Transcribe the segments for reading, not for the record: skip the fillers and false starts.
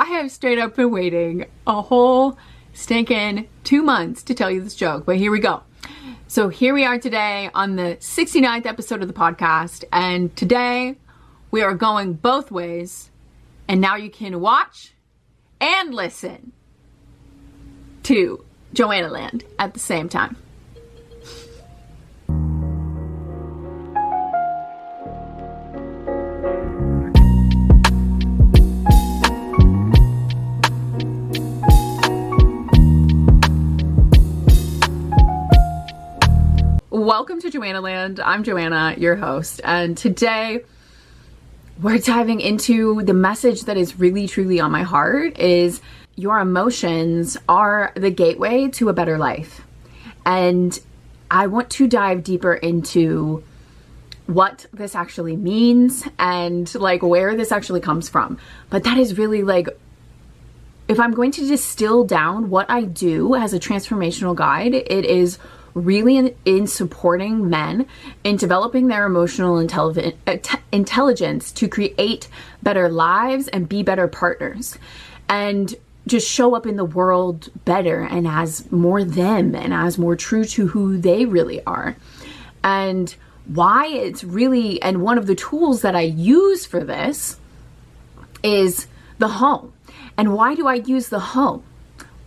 I have straight up been waiting a whole stinking 2 months to tell you this joke, but here we go. So here we are today on the 69th episode of the podcast, and today we are going both ways, and now you can watch and listen to Joannaland at the same time. Welcome to Joannaland. I'm Joanna, your host, and today we're diving into the message that is really truly on my heart is your emotions are the gateway to a better life. And I want to dive deeper into what this actually means and like where this actually comes from. But that is really like, if I'm going to distill down what I do as a transformational guide, it is really in supporting men in developing their emotional intelligence to create better lives and be better partners and just show up in the world better and as more them and as more true to who they really are. And why it's really, and one of the tools that I use for this is the home. And why do I use the home?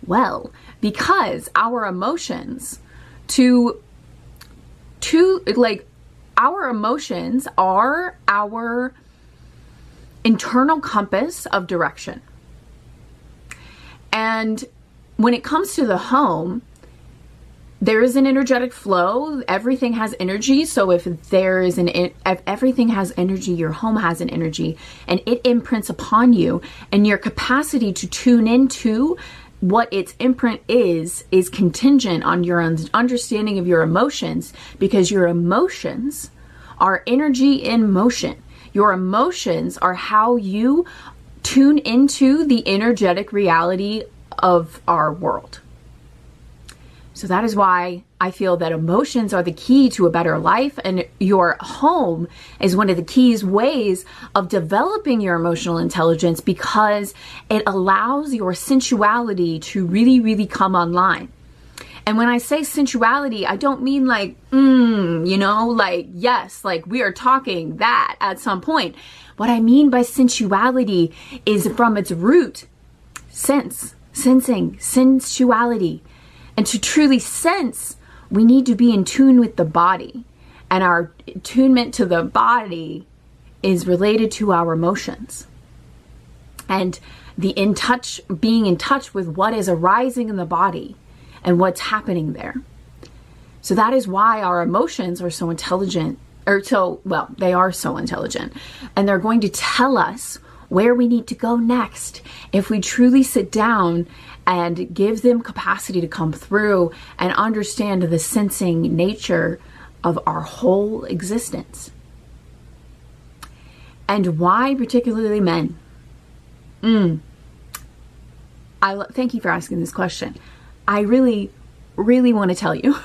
Well, because our emotions our emotions are our internal compass of direction. And when it comes to the home, there is an energetic flow. Everything has energy. So if everything has energy, your home has an energy, and it imprints upon you, and your capacity to tune into what its imprint is contingent on your understanding of your emotions, because your emotions are energy in motion. Your emotions are how you tune into the energetic reality of our world. So that is why I feel that emotions are the key to a better life, and your home is one of the keys ways of developing your emotional intelligence, because it allows your sensuality to really, really come online. And when I say sensuality, I don't mean like, yes, like we are talking that at some point. What I mean by sensuality is from its root, sensing, sensuality. And to truly sense, we need to be in tune with the body. And our attunement to the body is related to our emotions. And being in touch with what is arising in the body and what's happening there. So that is why our emotions are so intelligent, they are so intelligent. And they're going to tell us where we need to go next if we truly sit down and give them capacity to come through and understand the sensing nature of our whole existence. And why particularly men? Thank you for asking this question. I really, really want to tell you.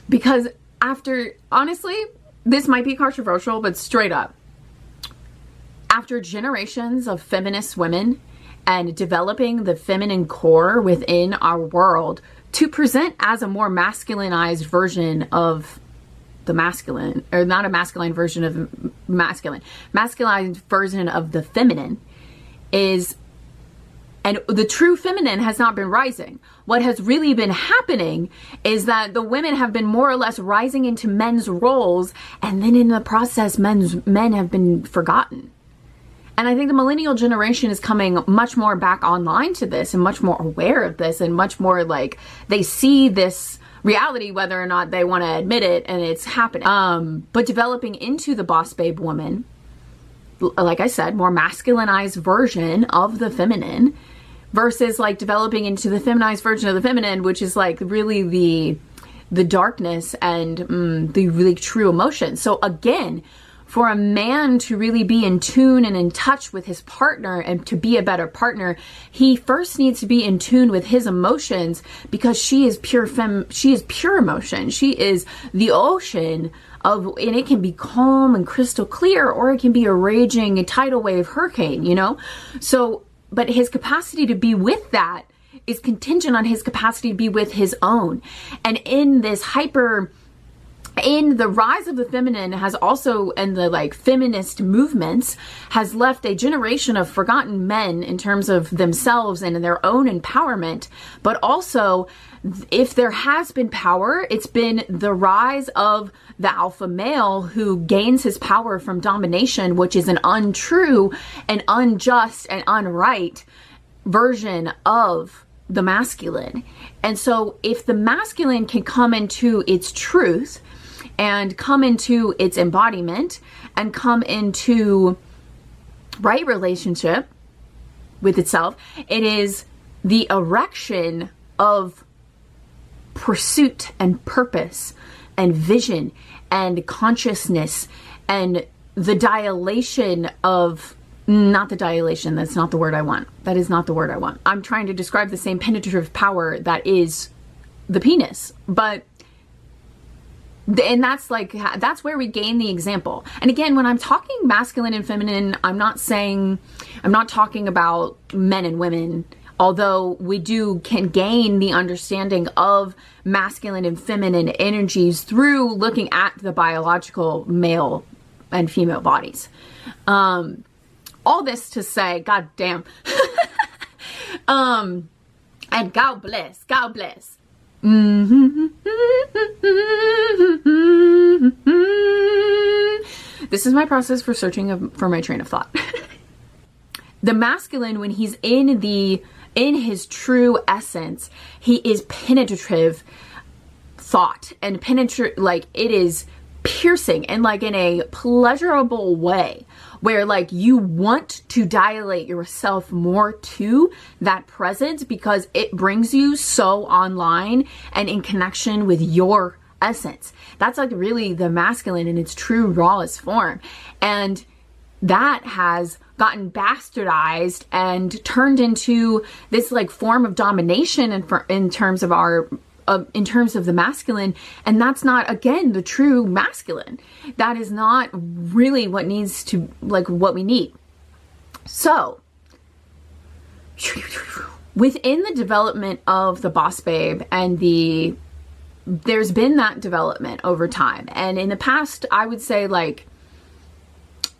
Because honestly, this might be controversial, but straight up, after generations of feminist women and developing the feminine core within our world to present as a more masculinized version of the masculine, or not a masculine version of masculinized version of the feminine and the true feminine has not been rising. What has really been happening is that the women have been more or less rising into men's roles, and then in the process, men have been forgotten. And I think the millennial generation is coming much more back online to this and much more aware of this and much more like they see this reality, whether or not they want to admit it, and it's happening. But developing into the boss babe woman, like I said, more masculinized version of the feminine versus like developing into the feminized version of the feminine, which is like really the darkness and the really true emotion. So again, for a man to really be in tune and in touch with his partner and to be a better partner, he first needs to be in tune with his emotions, because she is pure emotion. She is the ocean and it can be calm and crystal clear, or it can be a raging tidal wave hurricane, you know? So, but his capacity to be with that is contingent on his capacity to be with his own. And in the rise of the feminine has also, and the like feminist movements, has left a generation of forgotten men in terms of themselves and in their own empowerment. But also, if there has been power, it's been the rise of the alpha male who gains his power from domination, which is an untrue and unjust and unright version of the masculine. And so if the masculine can come into its truth and come into its embodiment and come into right relationship with itself, it is the erection of pursuit and purpose and vision and consciousness and the dilation of, not the dilation, that's not the word I want. That is not the word I want. I'm trying to describe the same penetrative power that is the penis, and that's where we gain the example. And again, when I'm talking masculine and feminine, I'm not talking about men and women, although we can gain the understanding of masculine and feminine energies through looking at the biological male and female bodies. All this to say, God damn. And God bless. This is my process for searching for my train of thought. The masculine, when he's in his true essence, he is penetrative thought and like it is piercing and like in a pleasurable way, where like you want to dilate yourself more to that presence because it brings you so online and in connection with your essence. That's like really the masculine in its true rawest form. And that has gotten bastardized and turned into this like form of domination in terms of the masculine. And that's not, again, the true masculine. That is not really what we need. So within the development of the boss babe and there's been that development over time. And in the past, I would say like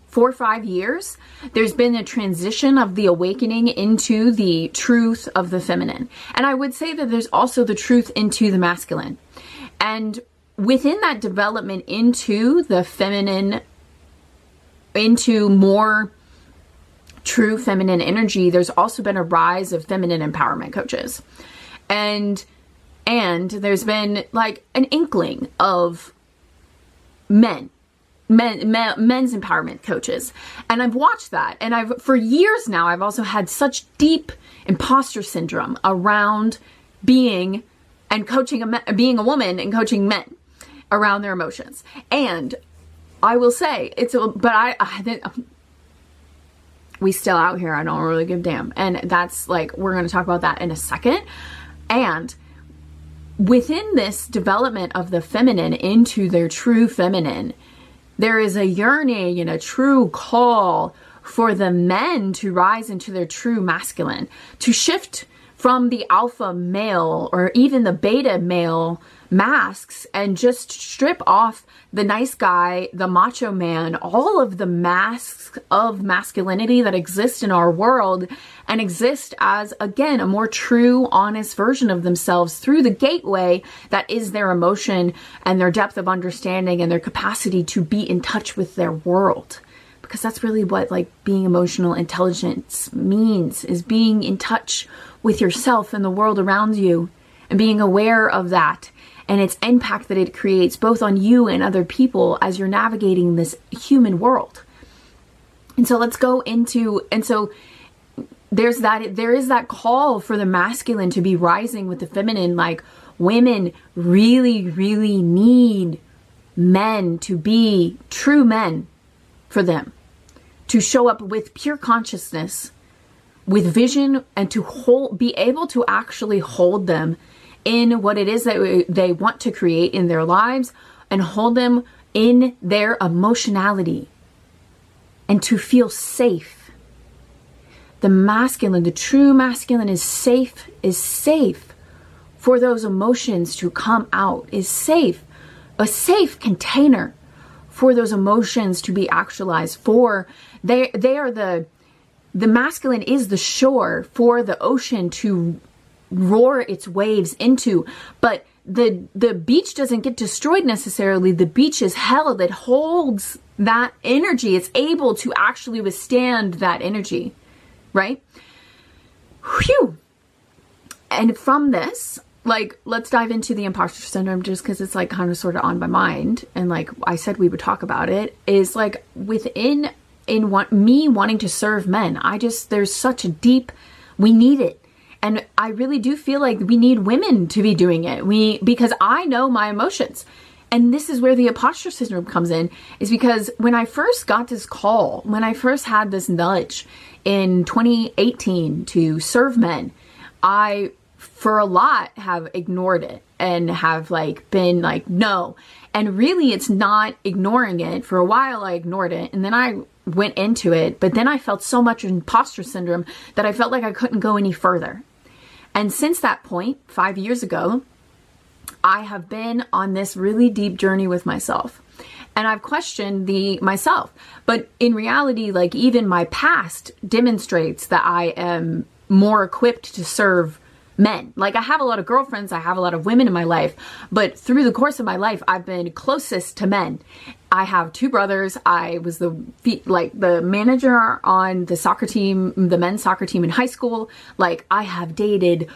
4 or 5 years, there's been a transition of the awakening into the truth of the feminine. And I would say that there's also the truth into the masculine. And within that development into the feminine, into more true feminine energy, there's also been a rise of feminine empowerment coaches. And there's been like an inkling of men's empowerment coaches. And I've watched that. And for years now, I've also had such deep imposter syndrome around being a woman and coaching men around their emotions. And I will say we still out here. I don't really give a damn. And that's like, we're going to talk about that in a second. And within this development of the feminine into their true feminine, there is a yearning and a true call for the men to rise into their true masculine, to shift from the alpha male or even the beta male masks and just strip off the nice guy, the macho man, all of the masks of masculinity that exist in our world and exist as, again, a more true, honest version of themselves through the gateway that is their emotion and their depth of understanding and their capacity to be in touch with their world. Because that's really what like being emotional intelligence means, is being in touch with yourself and the world around you and being aware of that and its impact that it creates both on you and other people as you're navigating this human world. And so there is that call for the masculine to be rising with the feminine. Like, women really, really need men to be true men for them, to show up with pure consciousness, with vision, and to be able to actually hold them in what it is that they want to create in their lives, and hold them in their emotionality and to feel safe. The masculine, the true masculine is safe for those emotions to come out, is safe, a safe container for those emotions to be actualized. For they are the masculine is the shore for the ocean to roar its waves into. But the beach doesn't get destroyed necessarily. The beach is held. It holds that energy. It's able to actually withstand that energy, right? Whew. And from this, like, let's dive into the imposter syndrome, just because it's like kind of sort of on my mind. And like I said, we would talk about it, is like within me wanting to serve men. There's such a deep, we need it. And I really do feel like we need women to be doing it. Because I know my emotions. And this is where the imposter syndrome comes in, is because when I first got this call, when I first had this nudge in 2018 to serve men, I, for a lot, have ignored it and have like been like, no. And really it's not ignoring it. For a while I ignored it, and then I went into it, but then I felt so much imposter syndrome that I felt like I couldn't go any further. And since that point, 5 years ago, I have been on this really deep journey with myself. And I've questioned myself. But in reality, like even my past demonstrates that I am more equipped to serve men. Like I have a lot of girlfriends, I have a lot of women in my life, but through the course of my life, I've been closest to men. I have 2 brothers. I was the manager on the soccer team, the men's soccer team in high school. Like I have dated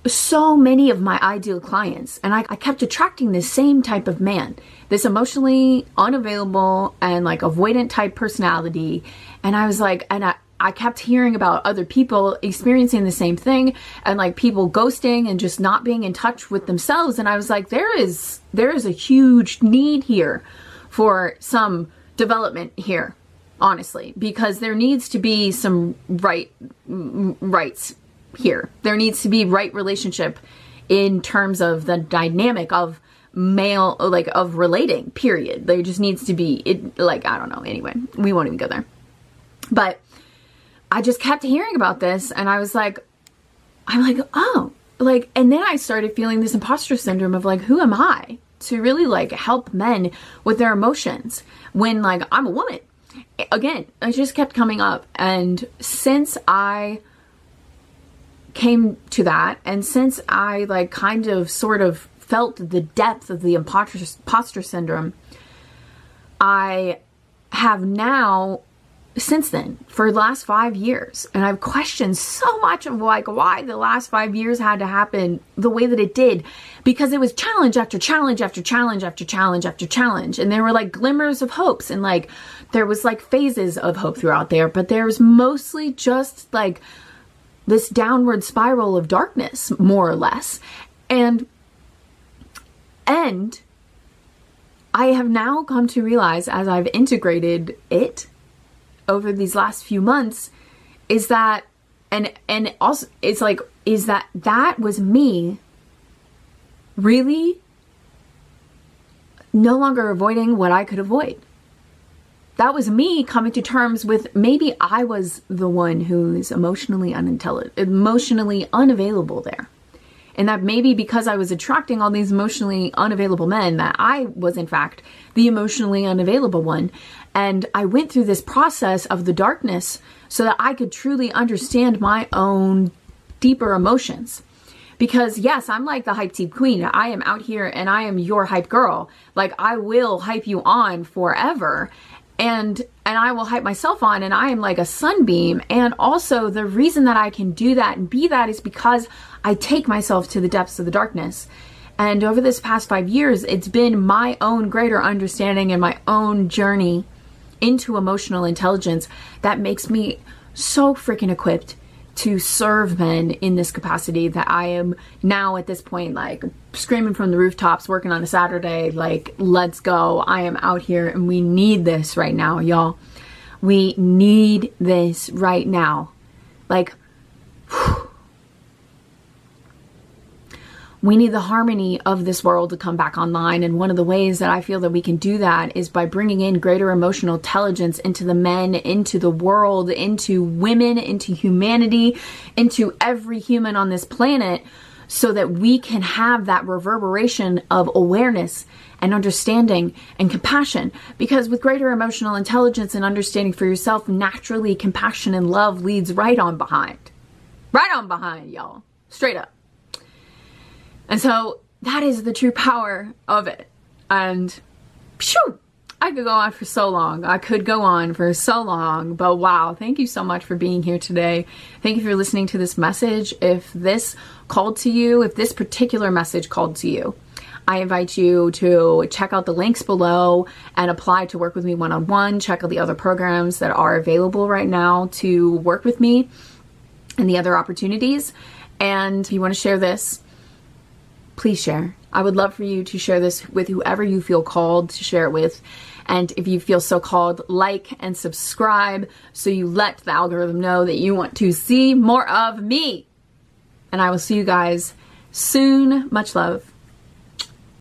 so many of my ideal clients, and I kept attracting this same type of man, this emotionally unavailable and like avoidant type personality. And I was like, I kept hearing about other people experiencing the same thing, and like people ghosting and just not being in touch with themselves. And I was like, there is a huge need here for some development here, honestly, because there needs to be some rights here. There needs to be right relationship in terms of the dynamic of male, like of relating, period. There just needs to be it, like, I don't know. Anyway, we won't even go there. But I just kept hearing about this, and I'm like, oh, like, and then I started feeling this imposter syndrome of like, who am I to really like help men with their emotions when like I'm a woman? Again, it just kept coming up. And since I came to that, and since I like kind of sort of felt the depth of the imposter syndrome, I have now, since then, for the last 5 years, and I've questioned so much of like why the last 5 years had to happen the way that it did, because it was challenge after challenge after challenge after challenge after challenge, and there were like glimmers of hopes, and like there was like phases of hope throughout there, but there was mostly just like this downward spiral of darkness, more or less. And I have now come to realize, as I've integrated it over these last few months, is that, and also it's like, is that was me really no longer avoiding what I could avoid. That was me coming to terms with maybe I was the one who's emotionally unavailable there. And that maybe because I was attracting all these emotionally unavailable men, that I was in fact the emotionally unavailable one. And I went through this process of the darkness so that I could truly understand my own deeper emotions. Because yes, I'm like the hype team queen. I am out here and I am your hype girl. Like I will hype you on forever. And I will hype myself on, and I am like a sunbeam. And also the reason that I can do that and be that is because I take myself to the depths of the darkness. And over this past 5 years, it's been my own greater understanding and my own journey into emotional intelligence that makes me so freaking equipped to serve men in this capacity, that I am now at this point like screaming from the rooftops, working on a Saturday, like, let's go. I am out here and we need this right now, y'all. We need this right now. Like, We need the harmony of this world to come back online. And one of the ways that I feel that we can do that is by bringing in greater emotional intelligence into the men, into the world, into women, into humanity, into every human on this planet, so that we can have that reverberation of awareness and understanding and compassion. Because with greater emotional intelligence and understanding for yourself, naturally compassion and love leads right on behind. Right on behind, y'all. Straight up. And so that is the true power of it. And phew, I could go on for so long. I could go on for so long. But wow, thank you so much for being here today. Thank you for listening to this message. If this called to you, if this particular message called to you, I invite you to check out the links below and apply to work with me one-on-one. Check out the other programs that are available right now to work with me and the other opportunities. And if you want to share this, please share. I would love for you to share this with whoever you feel called to share it with. And if you feel so called, like and subscribe so you let the algorithm know that you want to see more of me. And I will see you guys soon. Much love.